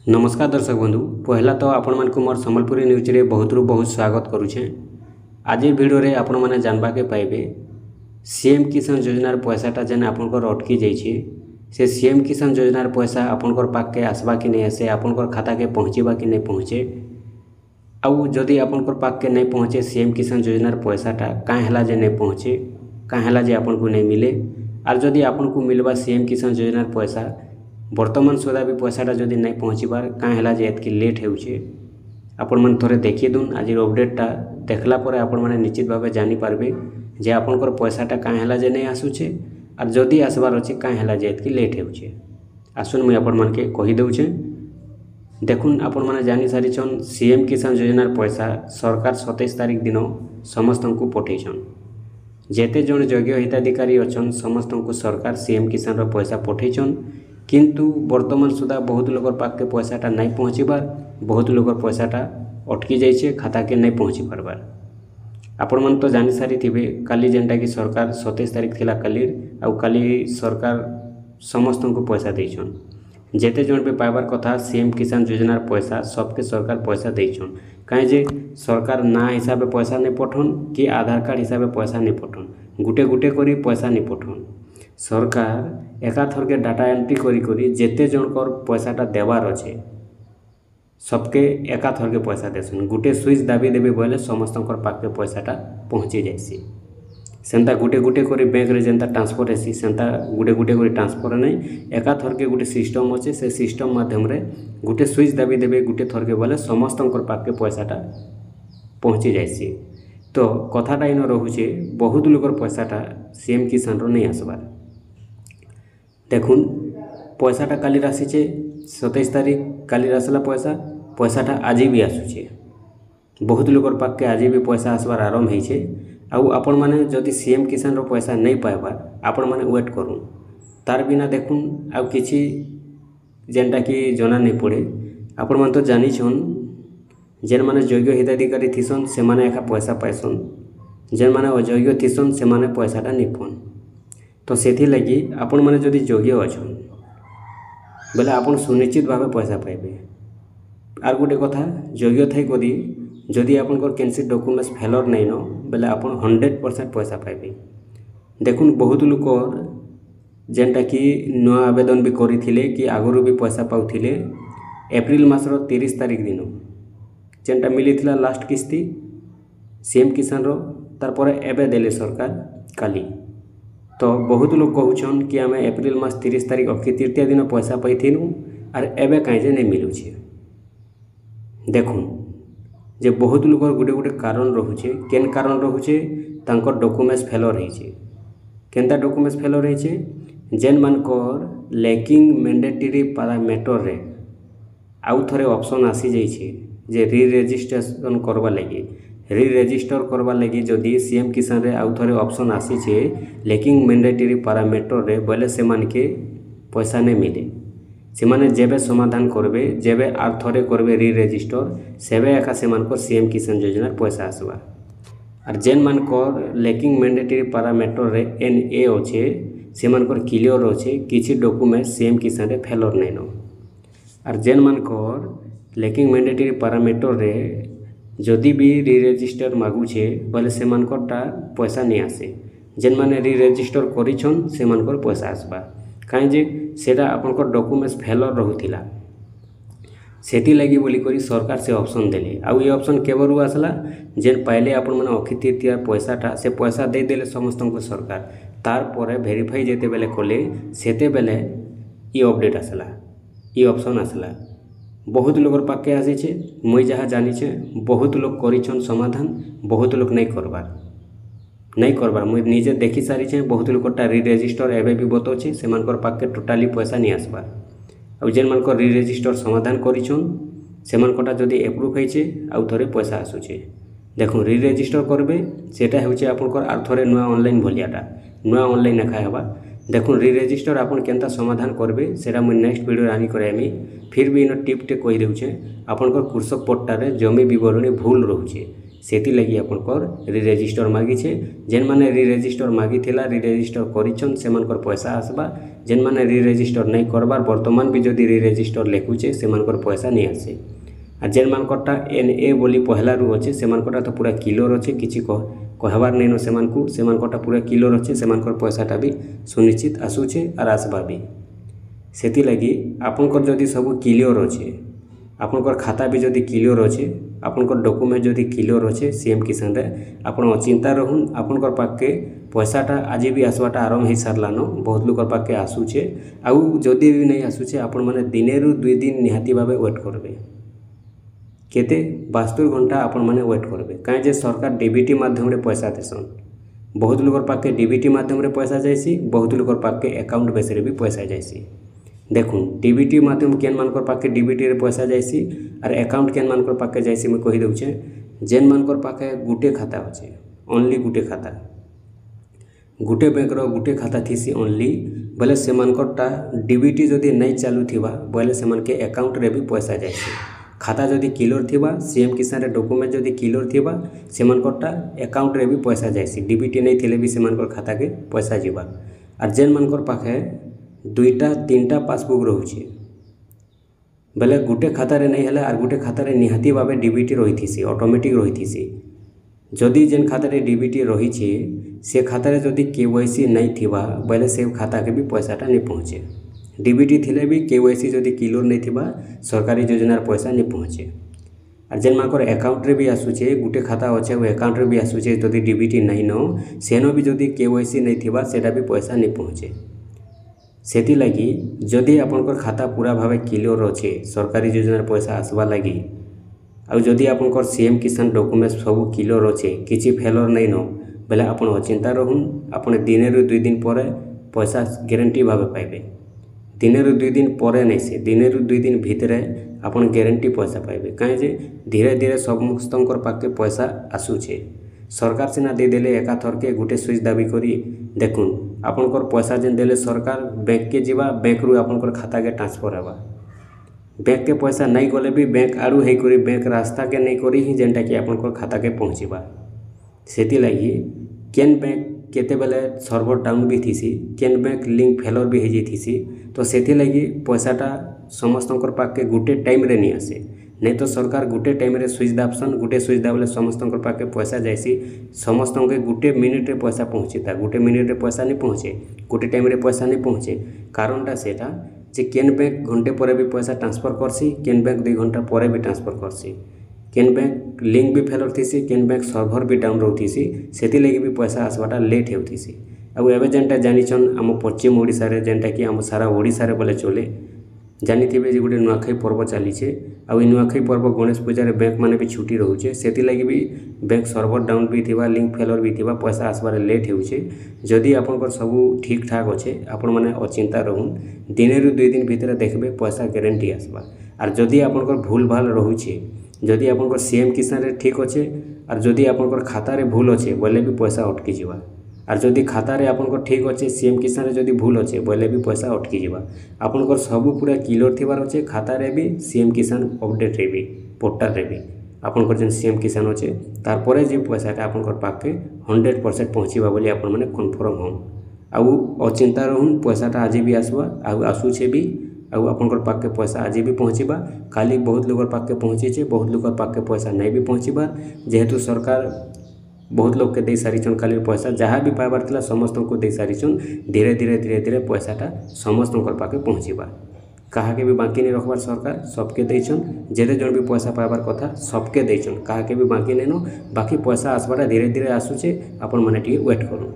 नमस्कार दर्शक बंधु पहला तो आपण मानक मोर संबलपुरी न्यूज रे बहुत बहुत स्वागत करुछे। आज वीडियो रे आपण माने जानबा के पाइबे सीएम किसान योजनार पैसाटा जेन आपनकर अटकी जाइछे से सीएम किसान योजनार पैसा आपनकर पाक के आसबा कि नहीं आसे, आपनकर खाता के पहुँचीबा कि नहीं पहुँचे, आउ जदि आपनकर पाक के नहीं पहुँचे सीएम किसान योजनार पैसाटा काँ हैला जे नहीं पहुँचे, काँ हैला जे आपनको नहीं मिले, आर जदि आपनको मिलबा सीएम किसान योजनार पैसा वर्तमान सुधा भी पैसाटा जदि नहीं पहुँचबार काँ हैला जे एतकी लेट होउछे आपण माने थोड़े देखी दून। आज अपडेटटा देखला परे आपण माने निश्चित भाव जानी पारबे जे आपनकर पैसाटा काँ हैला जे नहीं आसुछे आर जदि आसबार अच्छे काँ हैला जे एतकी लेट होउछे। आसुन मुई आपण मानके कहि दउछे। देखुन आपण माने जानी सारिछन सीएम किसान योजनार पैसा सरकार 27 तारिख दिन समस्तंकु पठेछन। जेते जन योग्य हिताधिकारी अछन समस्तंकु सरकार सीएम किसान रो पैसा पठेछन, किंतु वर्तमान सुधा बहुत लोगर पाक के पैसाटा नहीं पहुँचबार, बहुत लोगर पैसाटा अटकी जाइए, खाता के नहीं पहुँची पारबार। आपण मन तो जानी सारी थिबे काली जेनटा कि सरकार 27 तारिख थिला कालीर आउ काली सरकार समस्त को पैसा देछन। जेते जन भी पाइबार कथा सीएम किसान योजनार पैसा सबके सरकार पैसा देछन। कहीं जे सरकार ना हिसाब से पैसा नहीं पठन कि आधार कार्ड हिसाब से पैसा नहीं पठन, गुटे गुटे करी पैसा नहीं पठन। सरकार एकाथर के डाटा एंट्री करी करी जेते जनकर पैसाटा देवार अच्छे सबके एकाथर के पैसा देसन। गुटे स्विच दाबी देबे बोले समस्तकर पाक के पैसाटा पहुँची जाइसी। सेंता गुटे गुटे करी बैंक रे जेंता ट्रांसफर हेसी सेंता गुटे गुटे करी ट्रांसफर नहीं, एकाथर के गुटे सिस्टम अच्छे से सिस्टम माध्यम रे गुटे स्विच दाबी देबे गुटे थर के बोले समस्तकर पाक के पैसाटा पहुँची जाइसी। तो कथाटा इन रोचे बहुत लोकर पैसाटा सीएम किसान रो नहीं आसबार। देखुन पैसाटा काली आसीचे 27 तारिख काली आसला पैसाटा आज भी आसुचे। बहुत लोकर पाक के आज भी पैसा आसबार आरंभ होइछे। आउ आपण माने जदि सीएम किसान रो पैसा नहीं पाइबार आपण माने वेट करूँ तार बिना देखुन आउ किछि जेनटा कि जना नहीं पड़े। आपण माने तो जानी छन जेन माने योग्य हिताधिकारी थिसन से माने एका पैसा पाइसन, जेन माने अयोग्य थिसन से माने पैसाटा नहीं पन। तो सेथि लगी आपण माने जदि योग्य अछन बोले आपण सुनिश्चित भावे पैसा पाइबे। आर गोटे कथा योग्य थाई कदी जदि आपनकर केनसी डॉक्यूमेंट्स फेलर नहीं न बोले आपण 100% पैसा पाइबे। देखुन बहुत लोकर जेनटा कि नया आवेदन भी करिथिले कि आगरू भी पैसा पाउथिले एप्रिल मासर 30 तारिख दिन जेनटा मिलीथिला लास्ट किस्ती सीएम किसान रो तार परे एबे देले सरकार काली। तो बहुत लोग कहूछन कि आम एप्रिल मास 30 तारिख अक्षय तृतीया दिन पैसा पाइथिनु आर एबे कहीं जे नहीं मिलुछे। देखुन जे बहुत लोग गोटे गोटे कारण रोचे, केन कारण रोचे तांकर डॉक्यूमेंट्स फेलर होइछे। केनता डॉक्यूमेंट्स फेलर होइछे जेन मानकर लैकिंग मैंडेटरी पैरामीटर रे आउ थरे ऑप्शन आसी जाइछे जे री रजिस्ट्रेशन करबा लगी। री रजिस्टर करबा लगी जदि सीएम किसान रे आउ थरे ऑप्शन आसीछे लैकिंग मैंडेटरी पैरामीटर रे बोले से मान के पैसा नहीं मिले। से माने जेबे समाधान करबे जेबे आर थरे करबे री रजिस्टर सेबे एका से मानकर सीएम किसान योजनार पैसा आसबा। और जेन मानकर लैकिंग मैंडेटरी पैरामीटर रे एनए अच्छे से मानकर क्लियर अच्छे किछि डॉक्यूमेंट सीएम किसान रे फेलर नहीं न। और जेन मानकर लैकिंग मैंडेटरी पैरामीटर रे जदि भी री रजिस्टर मागुछे बोले से मानकरटा पैसा नहीं आसे। जेन माने री रजिस्टर करिछन से मानकर पैसा आसबा। कहीं जे सेटा आपनकर डॉक्यूमेंट्स फेलर रहुथिला सेति लगी बोली करी सरकार से ऑप्शन देले। आउ ये ऑप्शन केबरु आसला जेन पहले आपण माने अक्षय तृतीया पैसाटा से पैसा दे देले समस्त को सरकार तार परे वेरीफाई जेते बेले कले सेते बेले ये अपडेट आसला, ये ऑप्शन आसला। बहुत लोगर पाके आसीछे मुई जहाँ जानीछे बहुत लोग करिछन समाधान, बहुत लोग नहीं करबार मुई निजे देखी सारीछे। बहुत लोगटा री रजिस्टर एबे भी बतौछे से मानकर पाके टोटाली पैसा नहीं आसबार। आउ जेन मानकर री रजिस्टर समाधान करिछन से मानकटा जदि एप्रूव होइछे आउ थरे पैसा आसुछे। देखो री रजिस्टर करबे सेटा होउछे आपनकर आर थरे नुआ ऑनलाइन भलियाटा नुआ ऑनलाइन एखा हेबा। देखो री रजिस्टर आपन केनता समाधान करबे सेटा मुई नेक्स्ट वीडियो आनी कराइमी। फिर भी इन टिप्टे कहि देउछे आपनकर कृषक पट्टारे जमी विवरणी भूल रहुछे सेति लगी आपनकर री रजिस्टर मागिछे। जेन माने री रजिस्टर मागिथिला री रजिस्टर करिछन से मानकर पैसा आसबा। जेन माने रि रजिस्टर नहीं करबार वर्तमान भी जदि रि रजिस्टर लिखुचे से पैसा नहीं आसे। आ जेन मानकटा NA बोली पहला रु अच्छे से तो पूरा क्लियर अच्छे किसी कहबार नहीं से पूरा क्लियर अच्छे से पैसाटा भी सुनिश्चित आसूचे और आसबा भी। सेति लगी आपनकर जदि सब क्लियर अच्छे आपनकर खाता भी जदि क्लियर अच्छे आपनकर डॉक्यूमेंट जदि क्लियर अच्छे सीएम किसान रे आपन अचिंता रहून आपनकर पाके पैसाटा आज भी आसवाटा आरंभ हो सारलान। बहुत लोग पाके आसूचे आउ जदि भी नहीं आसूचे आपण माने दिने रु 2 दिन निहाती भावे वेट करबे केते 72 घंटा आपण माने वेट करबे काहे जे सरकार डीबीटी माध्यम रे पैसा देसन। बहुत लोग पाके डीबीटी माध्यम रे पैसा जाइसी बहुत लोग पाके अकाउंट बेस रे भी पैसा जाइसी। देखुन डीबीटी माध्यम केन मानकर पाके डीबीटी रे पैसा जाइसी और अकाउंट केन मानकर पाके जाइसी मैं कहि दउछे। जेन मानकर पाके गुटे खाता अच्छे ओनली गुटे खाता गुटे बैंक रो गुटे खाता थीसी ओनली बोले से मानकरटा डीबीटी जदि नहीं चालू थिबा बोले से मन के अकाउंट रे भी पैसा जाइसी। खाता जदि क्लियर थिबा सीएम किसान रे डॉक्यूमेंट जदि क्लियर थिबा से मानकरटा अकाउंट रे भी पैसा जाइसी। डीबीटी नहीं थिले भी से मानकर खाता के पैसा जीवा। और जेन मानकर पाखे 2टा 3टा पासबुक रोचे बेले गुटे खातार नहीं है और गुटे खातार निहाती भाव डीबीटी रही ऑटोमेटिक रही। जदि जेन खातार डीबीटी रही से खातार जदि KYC नहीं थिबा बोले से खाता के भी पैसाटा नहीं पहुँचे। डीबीटी थिले भी KYC जदि क्लियर नहीं थिबा सरकारी योजनार पैसा नहीं पहुँचे। और जेन मानकर अकाउंट रे भी आसूचे गुटे खाता अच्छे वो अकाउंट रे भी आसूचे जदि डीबीटी नहीं न सेनो भी जदि KYC नहीं थिबा सेटा भी पैसा नहीं पहुँचे। सेति लगी जदि आपनकर खाता पूरा भावे क्लियर अच्छे सरकारी योजनार पैसा आसवा लगी आउ जदि आपनकर सीएम किसान डॉक्यूमेंट सब क्लियर अच्छे किसी फेलर नहीं न बेले आपन अचिंता रहून आपन दिने रु 2 दिन पर पैसा ग्यारंटी भावे पाइबे। दिने रु 2 दिन पर नहीं से दिने रु 2 दिन भितर आपन ग्यारंटी पैसा पाइबे कहीं जे धीरे धीरे समस्तंकर पाके पैसा आसूचे। सरकार सिना दे देले एकाथर के गुटे स्विच दाबी करी देखुन आपनकर पैसा जेन देले सरकार बैंक के जीवा बैंक रु आपनकर खाता के ट्रांसफर हेबा। बैंक के पैसा नहीं गले भी बैंक आड़ू है करी बैंक रास्ता के नहीं करी ही जेनटा कि आपनकर खाता के पहुँचीबा। सेति लगी केन बैंक केते बेले सर्वर डाउन भी थीसी केन बैंक लिंक फेलर भी हो जाइसी तो सेति लगी पैसाटा समस्तंकर पाके गुटे टाइम रे नहीं आसे। नहीं तो सरकार गुटे टाइम रे स्विच दाबसन गुटे स्विच दाबले समस्तंकर पाके पैसा जाइसी समस्त के गुटे मिनिट रे पैसा पहुँचीता गुटे मिनिट रे पैसा नहीं पहुँचे गुटे टाइम रे पैसा नहीं पहुँचे। कारणटा सेटा जे केन बैंक घंटे पर भी पैसा ट्रांसफर करसी केन बैंक 2 घंटा पर भी ट्रांसफर करसी केन बैंक लिंक भी फेलर थीसी केन बैंक सर्भर भी डाउन रोथीसी सेति लगी भी पैसा आसवाटा लेट होतीसी। आउ एबे जेनटा जानिछन आम पश्चिम ओडिशा रे जेनटा कि आम सारा ओडिशा रे बोले चले जानिथिबे जे गोटे नुआखाई पर्व चलीचे आउ नुआखाई पर्व गणेश पूजा रे बैंक माने भी छुट्टी रोचे सेति लगी भी बैंक सर्वर डाउन भी थिबा लिंक फेलर भी थिबा पैसा आसबार लेट होउचे। जदि आपनकर सब ठीक ठाक अच्छे आपण माने अचिंता रहून दिने रु 2 दिन भितर देखबे पैसा गारंटी आसबा। और जदि आपनकर भूल भाल रोचे जदि आपनकर सीएम किसान रे ठीक अच्छे और जदि आपनकर खाता रे भूल अच्छे बोले भी पैसा अटकी जीवा। और जदि खाता रे आपनकर ठीक अच्छे सीएम किसान रे जदि भूल अच्छे बोले भी पैसा अटकी जीवा। आपनकर सब पूरा क्लियर थिबार अच्छे खाता रे भी सीएम किसान अपडेट रे भी पोर्टल रे भी आपनकर जेन सीएम किसान अच्छे तार परे जे पैसाटा आपनकर पाके 100% पहुँचीबा बोली आपण माने कन्फर्म होन। आउ अचिंता रहून पैसाटा आज भी आसबा आउ आसूचे भी आउ आपनकर पाके पैसा आज भी पहुँचीबा। खाली बहुत लोग पाके पहुँचे बहुत लोग पाके पैसा नहीं भी पहुँचीबा जेहेतु सरकार बहुत लोग के दे सारीचन खाली पैसा जहाँ भी पाइबार थिला समस्त को दे सारीचन धीरे धीरे पैसाटा समस्त पाके पहुँचीबा। कहा के भी बाकी नहीं रखबार सरकार सबके देछन जेते जन भी पैसा पाइबार कथा सबके देछन कहा के भी बाकी नहीं न बाकी पैसा आसबाटा धीरे धीरे आसूचे आपण माने टिके वेट करूँ।